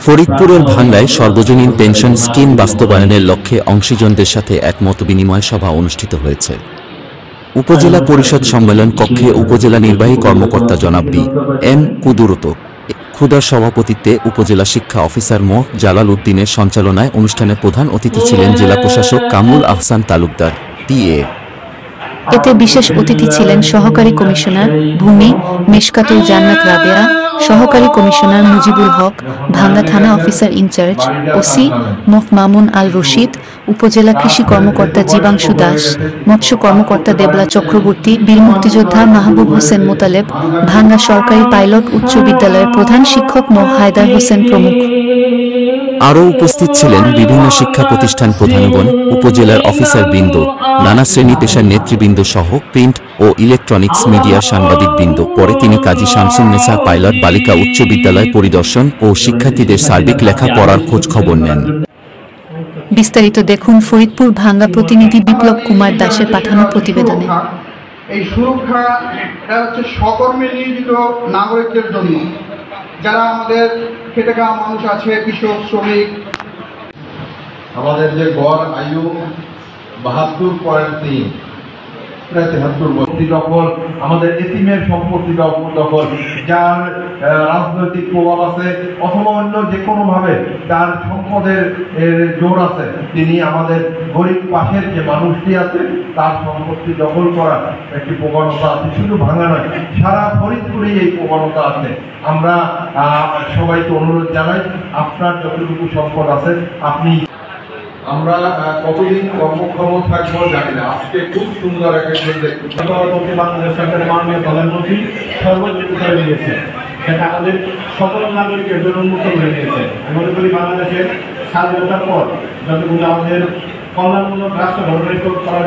ফরিদপুরের ভাঙ্গায় সর্বজনীন pension scheme বাস্তবায়নের লক্ষ্যে অংশীজনদের সাথে এক মতবিনিময় সভা অনুষ্ঠিত হয়েছে। উপজেলা পরিষদ সম্মেলন কক্ষে উপজেলা নির্বাহী কর্মকর্তা জনাব বি এম কুদরত খুদার সভাপতিত্বে উপজেলা শিক্ষা অফিসার মো জালাল উদ্দিনের সঞ্চালনায় অনুষ্ঠানে প্রধান অতিথি ছিলেন জেলা প্রশাসক কামরুল আহসান তালুকদার পিএ। এতে বিশেষ অতিথি ছিলেন সহকারী কমিশনার ভূমি মেশকাতুল জান্নাত রাবেয়া, সহকারী কমিশনার মুজিবুল হক, ভাঙ্গা থানা অফিসার ইনচার্জ ওসি মোঃ মামুন আল রশিদ, উপজেলা কৃষি কর্মকর্তা জীবাংশু দাস, মৎস্য কর্মকর্তা দেবলা চক্রবর্তী, বীর মুক্তিযোদ্ধা মাহবুব হোসেন মোতালেব, ভাঙ্গা সরকারি পাইলট উচ্চ বিদ্যালয়ের প্রধান শিক্ষক মো হায়দার হোসেন প্রমুখ। আরও উপস্থিত ছিলেন বিভিন্ন শিক্ষা প্রতিষ্ঠান প্রধানগণ, উপজেলার অফিসার বৃন্দ, নানা শ্রেণী পেশার নেতৃবৃন্দ সহ প্রিন্ট ও ইলেকট্রনিক্স মিডিয়া সাংবাদিক বৃন্দ। পরে তিনি কাজী শামসুন্নেসা পাইলট বালিকা উচ্চ বিদ্যালয় পরিদর্শন ও শিক্ষার্থীদের সার্বিক লেখাপড়ার খোঁজ খবর নেন। বিস্তারিত দেখুন ফরিদপুর ভাঙ্গা প্রতিনিধি বিপ্লব কুমার দাসের পাঠানো প্রতিবেদনে। এই সুরক্ষা হচ্ছে সকর্মে নিয়োজিত নাগরিকদের জন্য, যারা আমাদের খেটে খাওয়া মানুষ আছে, কৃষক শ্রমিক। আমাদের যে গড় আয়ু 72.3 প্রায় 73 বছর দখল, আমাদের এতিমের সম্পত্তি দখল, যার রাজনৈতিক প্রভাব আছে অথবা অন্য যে কোনো ভাবে যার সম্পদের জোর আছে, তিনি আমাদের গরিব পাশের যে মানুষটি আছে তার সম্পত্তি দখল করার একটি প্রবণতা আছে। শুধু ভাঙা নয়, সারা ফরিদপুরে এই প্রবণতা আছে। আমরা সবাইকে অনুরোধ জানাই, আপনার যতটুকু সম্পদ আছে আপনি। আমরা কতদিন কর্মক্ষম থাকবো জানি না। আজকে খুব সুন্দর একটা বাংলাদেশ সরকারের মাননীয় প্রধানমন্ত্রী সর্বোচ্চ করে দিয়েছে, সেটা আমাদের সকল নাগরিকের জন্য উন্মুক্ত করে দিয়েছে। আমি মনে করি বাংলাদেশের স্বাধীনতার পর যতগুলো আমাদের কল্যাণমূলক রাষ্ট্র গঠন করার